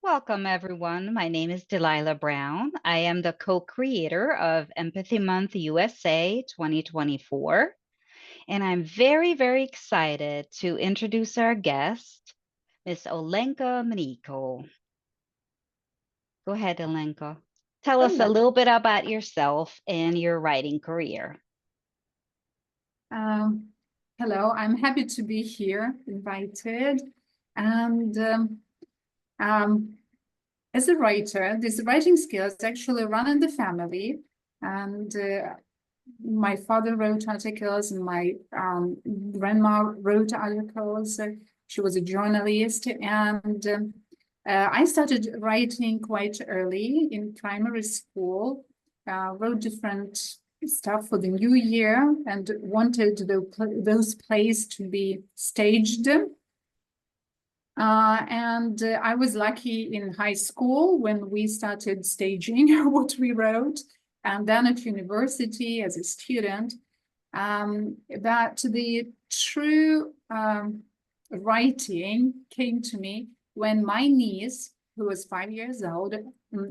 Welcome, everyone. My name is Delilah Brown. I am the co creator of Empathy Month USA 2024. And I'm very, very excited to introduce our guest, Miss Olenka Mriyko. Go ahead, Olenka. Tell us a Hello. little bit about yourself and your writing career. Um, Hello, I'm happy to be here, invited. And um, as a writer, these writing skills actually run in the family. And my father wrote articles, and my grandma wrote articles. She was a journalist. And I started writing quite early in primary school, wrote different stuff for the new year and wanted those plays to be staged. And I was lucky in high school when we started staging what we wrote, and then at university as a student. But the true writing came to me when my niece, who was 5 years old,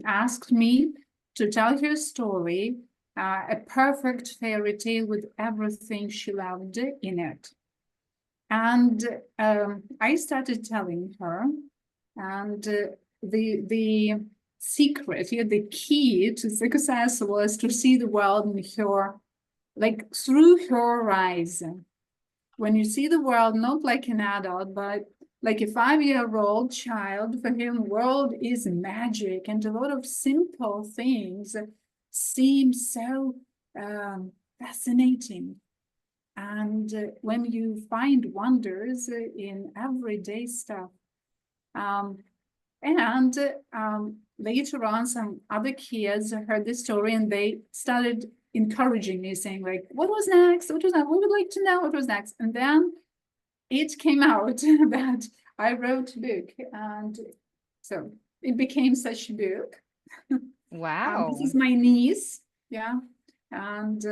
asked me to tell her story, a perfect fairy tale with everything she loved in it. And I started telling her, and the secret, the key to success was to see the world in her, like through her eyes. When you see the world not like an adult, but like a 5-year-old child, for him, world is magic, and a lot of simple things seem so fascinating. And when you find wonders in everyday stuff, um, and later on, some other kids heard this story and they started encouraging me, saying like, "What was next? What was that? We would like to know what was next." And then it came out that I wrote a book, and so it became such a book. This Wow. is my niece, yeah, and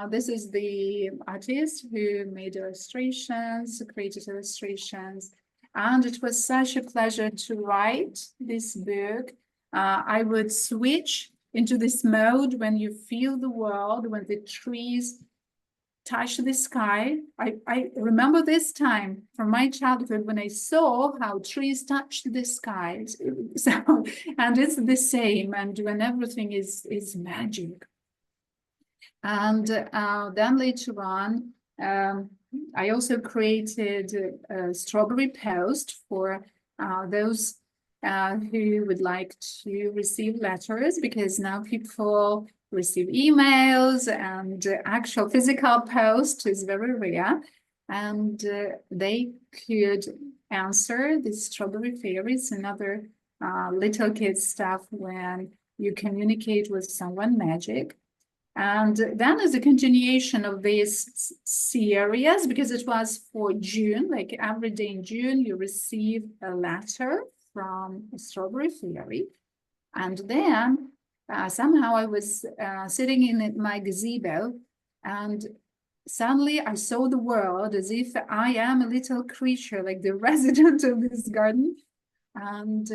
this is the artist who made illustrations, created illustrations, and it was such a pleasure to write this book. I would switch into this mode when you feel the world, when the trees touch the sky. I remember this time from my childhood when I saw how trees touched the sky. So, and it's the same, and when everything is magic. And then later on, I also created a strawberry post for those who would like to receive letters, because now people receive emails, and actual physical post is very rare. And they could answer the strawberry fairies and other little kids stuff when you communicate with someone magic. And then as a continuation of this series, because it was for June, like every day in June, you receive a letter from a strawberry fairy. And then somehow I was sitting in my gazebo, and suddenly I saw the world as if I am a little creature, like the resident of this garden. And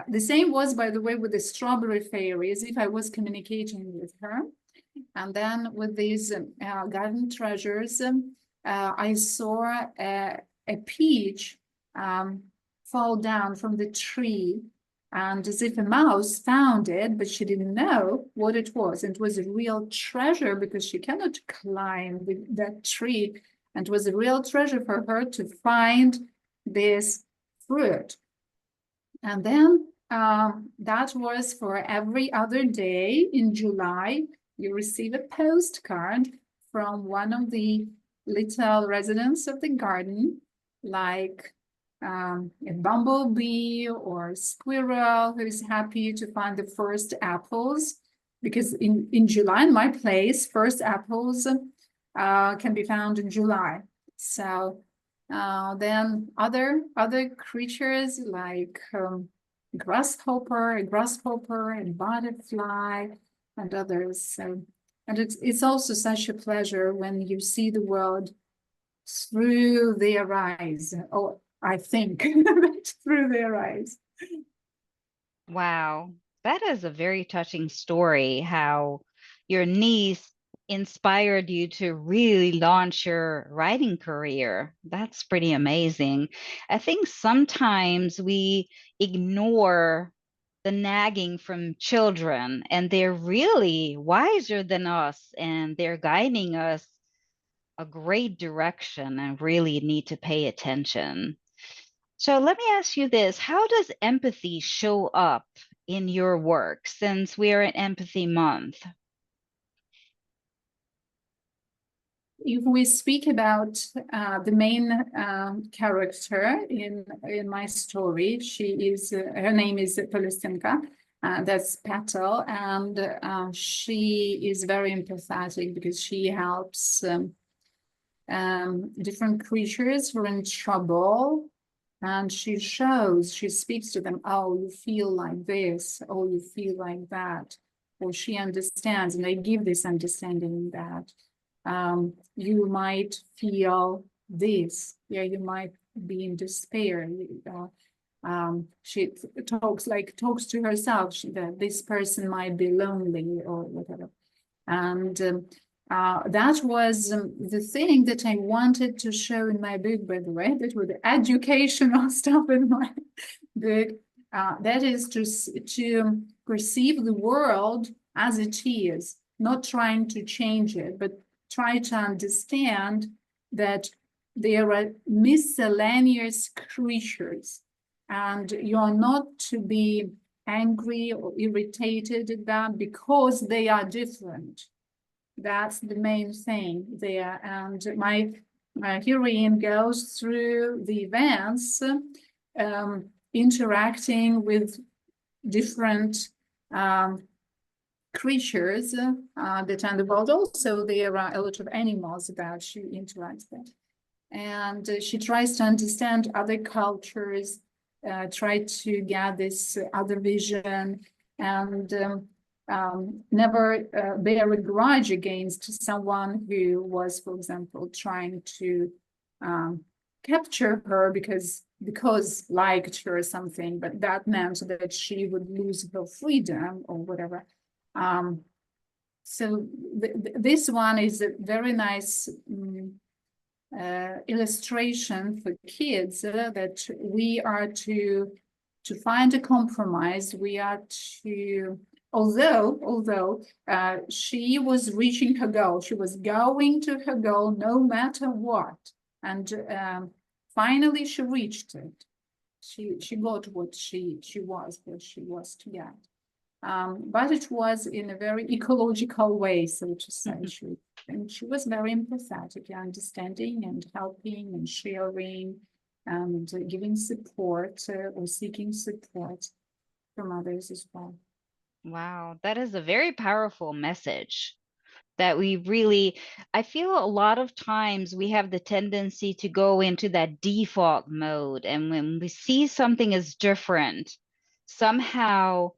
the same was, by the way, with the strawberry fairy, as if I was communicating with her. And then with these garden treasures, I saw a peach fall down from the tree, and as if a mouse found it, but she didn't know what it was. And it was a real treasure because she cannot climb that tree. And it was a real treasure for her to find this fruit. And then that was for every other day in July. You receive a postcard from one of the little residents of the garden, like a bumblebee or a squirrel who is happy to find the first apples. Because in July, in my place, first apples can be found in July. So then other creatures like grasshopper, and butterfly, and others. So, and it's also such a pleasure when you see the world through their eyes. Oh, I think through their eyes. Wow, that is a very touching story, how your niece inspired you to really launch your writing career. That's pretty amazing. I think sometimes we ignore the nagging from children, and they're really wiser than us, and they're guiding us a great direction and really need to pay attention. So let me ask you this. How does empathy show up in your work since we are in Empathy Month? If we speak about the main character in my story, she is her name is Palestinka. That's Petal, and she is very empathetic because she helps different creatures who are in trouble, and she speaks to them. Oh, you feel like this. Oh, you feel like that. Or she understands, and they give this understanding that you might feel this. Yeah, you might be in despair. She talks to herself that this person might be lonely or whatever. And that was the thing that I wanted to show in my book, by the way, that was the educational stuff in my book. That is to perceive the world as it is, not trying to change it, but try to understand that there are miscellaneous creatures, and you are not to be angry or irritated at them because they are different. That's the main thing there. And my heroine goes through the events, interacting with different um, creatures that are in the world. Also, there are a lot of animals that she interacts with. And she tries to understand other cultures, try to get this other vision, and never bear a grudge against someone who was, for example, trying to um, capture her because liked her or something, but that meant that she would lose her freedom or whatever. Um, so this one is a very nice illustration for kids that we are to find a compromise. We are to, although she was reaching her goal, she was going to her goal no matter what, and finally she reached it. She got what she was to get. But it was in a very ecological way, so to say. And she was very empathetic, understanding and helping and sharing and giving support or seeking support from others as well. Wow, that is a very powerful message that we really, I feel a lot of times we have the tendency to go into that default mode. And when we see something as different, somehow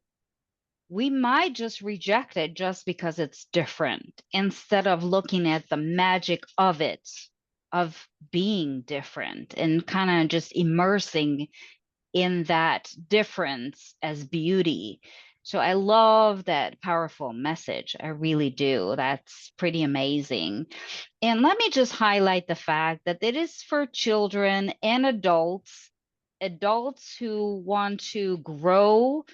we might just reject it just because it's different instead of looking at the magic of it, of being different and kind of just immersing in that difference as beauty. So I love that powerful message. I really do. That's pretty amazing. And let me just highlight the fact that it is for children and adults, adults who want to grow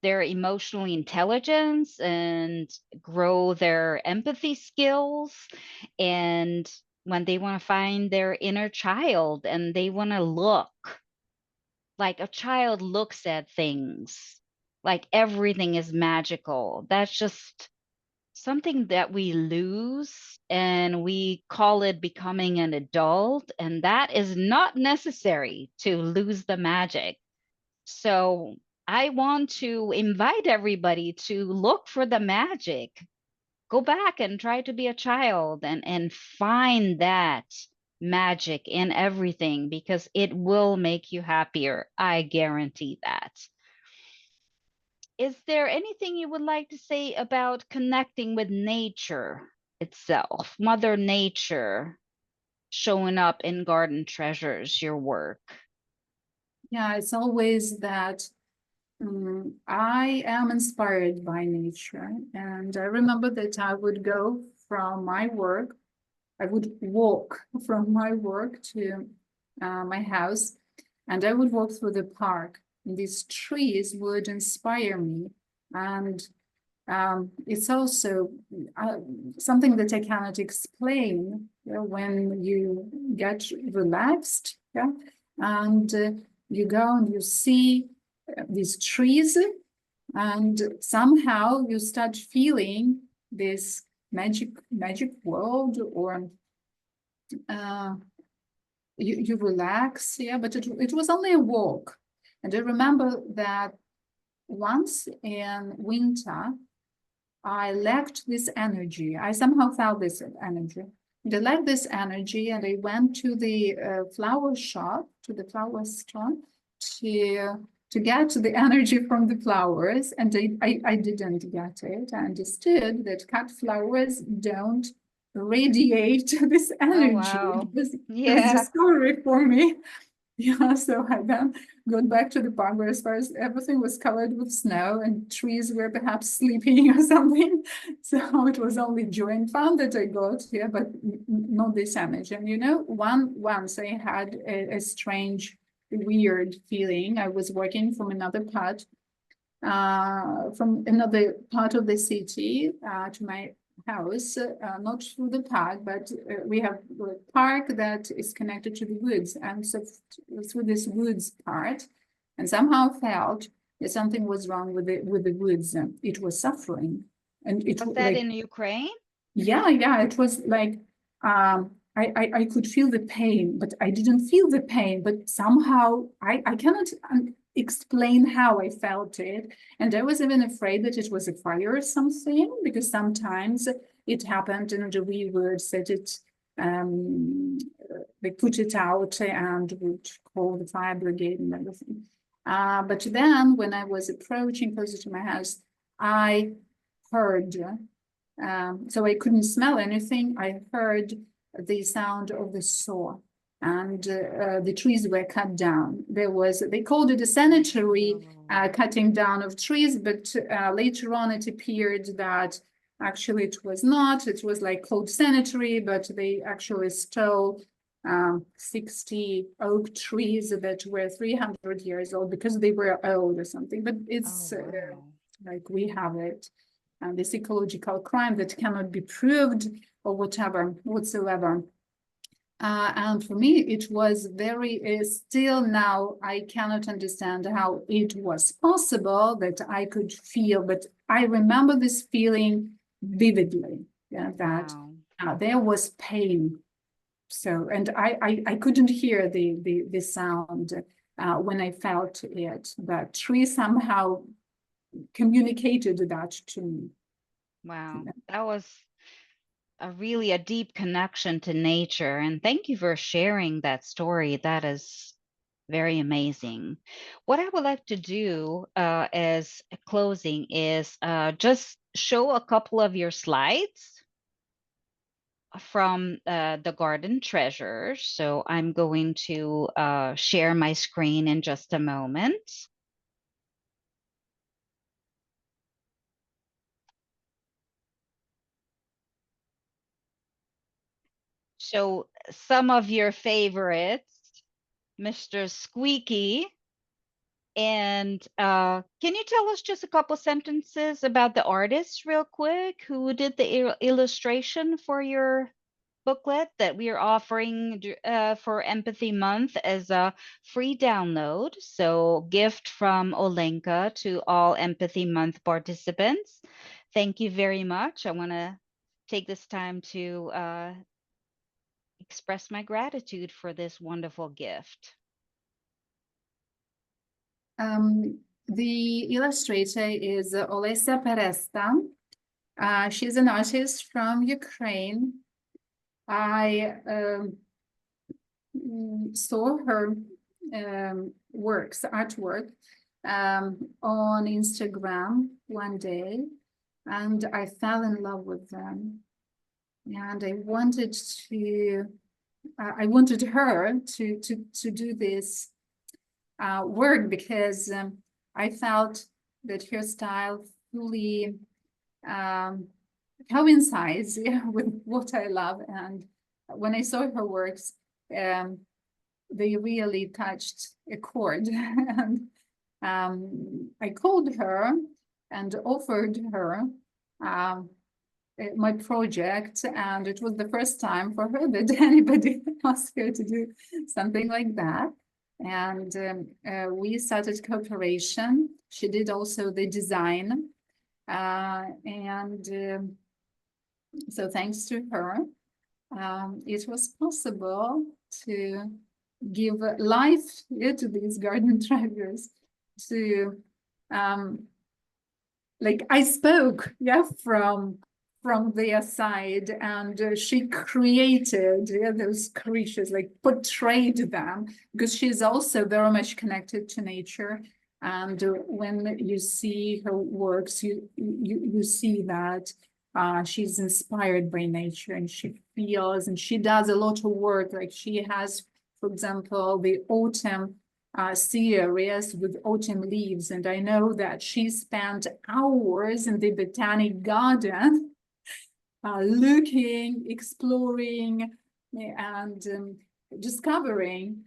their emotional intelligence and grow their empathy skills. And when they want to find their inner child and they want to look like a child looks at things, like everything is magical. That's just something that we lose and we call it becoming an adult, and that is not necessary to lose the magic. So I want to invite everybody to look for the magic. Go back and try to be a child and find that magic in everything because it will make you happier. I guarantee that. Is there anything you would like to say about connecting with nature itself, Mother Nature showing up in Garden Treasures, your work? Yeah, it's always that I am inspired by nature, and I remember that I would go from my work. I would walk from my work to my house, and I would walk through the park. And these trees would inspire me, and it's also uh, something that I cannot explain, when you get relaxed, yeah, and you go and you see these trees, and somehow you start feeling this magic world, or uh, you relax, yeah. But it was only a walk, and I remember that once in winter I lacked this energy. I somehow felt this energy. And I lacked this energy, and I went to the flower shop, to the flower store, to get the energy from the flowers, and I didn't get it. I understood that cut flowers don't radiate this Oh, energy. wow. It was Yeah. discovery for me. Yeah, so I then got back to the park where as far as everything was covered with snow and trees were perhaps sleeping or something. So it was only joy and fun that I got, yeah, but not this energy. And once I had a strange, weird feeling. I was working from another part of the city to my house, not through the park, but we have a park that is connected to the woods. And so through this woods part, and somehow felt that something was wrong with the woods. It was suffering. And it Was that like, in Ukraine? yeah, it was like I could feel the pain, but I didn't feel the pain. But somehow I cannot explain how I felt it, and I was even afraid that it was a fire or something, because sometimes it happened, and we would set it. They put it out and would call the fire brigade and everything. But then, when I was approaching closer to my house, I heard, so I couldn't smell anything. I heard the sound of the saw, and the trees were cut down. They called it a sanitary Oh, cutting down of trees, but later on it appeared that actually it was not. It was like called sanitary, but they actually stole 60 oak trees that were 300 years old because they were old or something. But oh, it's wow. like we have it, this ecological crime that cannot be proved or whatever whatsoever. And for me, it was very, still now, I cannot understand how it was possible that I could feel, but I remember this feeling vividly, yeah, that Wow. there was pain. So, and I couldn't hear the sound when I felt it, but tree somehow communicated that to me. Wow. That was a deep connection to nature. And thank you for sharing that story. That is very amazing. What I would like to do as a closing is just show a couple of your slides from the garden treasures. So I'm going to share my screen in just a moment. So some of your favorites, Mr. Squeaky. And can you tell us just a couple sentences about the artist, real quick, who did the illustration for your booklet that we are offering for Empathy Month as a free download? So, gift from Olenka to all Empathy Month participants. Thank you very much. I want to take this time to express my gratitude for this wonderful gift. The illustrator is Olesa Peresta. She's an artist from Ukraine. I saw her artwork, on Instagram one day, and I fell in love with them. And I wanted her to do this work because I felt that her style fully um, coincides, yeah, with what I love. And when I saw her works, um, they really touched a chord. And I called her and offered her um, my project, and it was the first time for her that anybody asked her to do something like that. And we started cooperation. She did also the design, and so thanks to her, it was possible to give life, yeah, to these garden treasures. To like I spoke, yeah, from their side, and she created, yeah, those creatures, like portrayed them, because she's also very much connected to nature. And when you see her works, you see that she's inspired by nature, and she feels, and she does a lot of work. Like she has, for example, the autumn series with autumn leaves. And I know that she spent hours in the botanic garden looking, exploring, and discovering.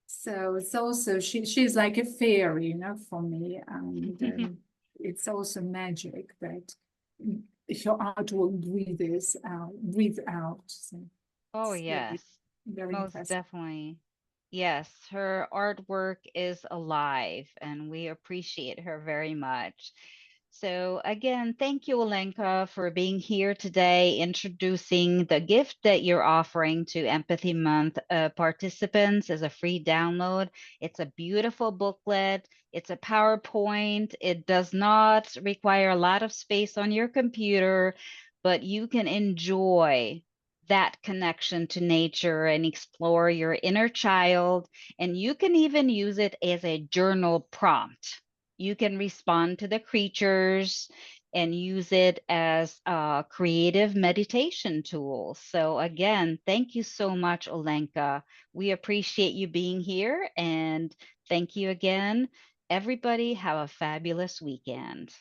So it's also, she's like a fairy, for me. And it's also magic that her art will breathe out. So Oh, it's very, yes, very most impressive. definitely. Yes, her artwork is alive, and we appreciate her very much. So, again, thank you, Olenka, for being here today, introducing the gift that you're offering to Empathy Month participants as a free download. It's a beautiful booklet, it's a PowerPoint, it does not require a lot of space on your computer, but you can enjoy that connection to nature and explore your inner child. And you can even use it as a journal prompt. You can respond to the creatures and use it as a creative meditation tool. So, again, thank you so much, Olenka. We appreciate you being here. And thank you again. Everybody, have a fabulous weekend.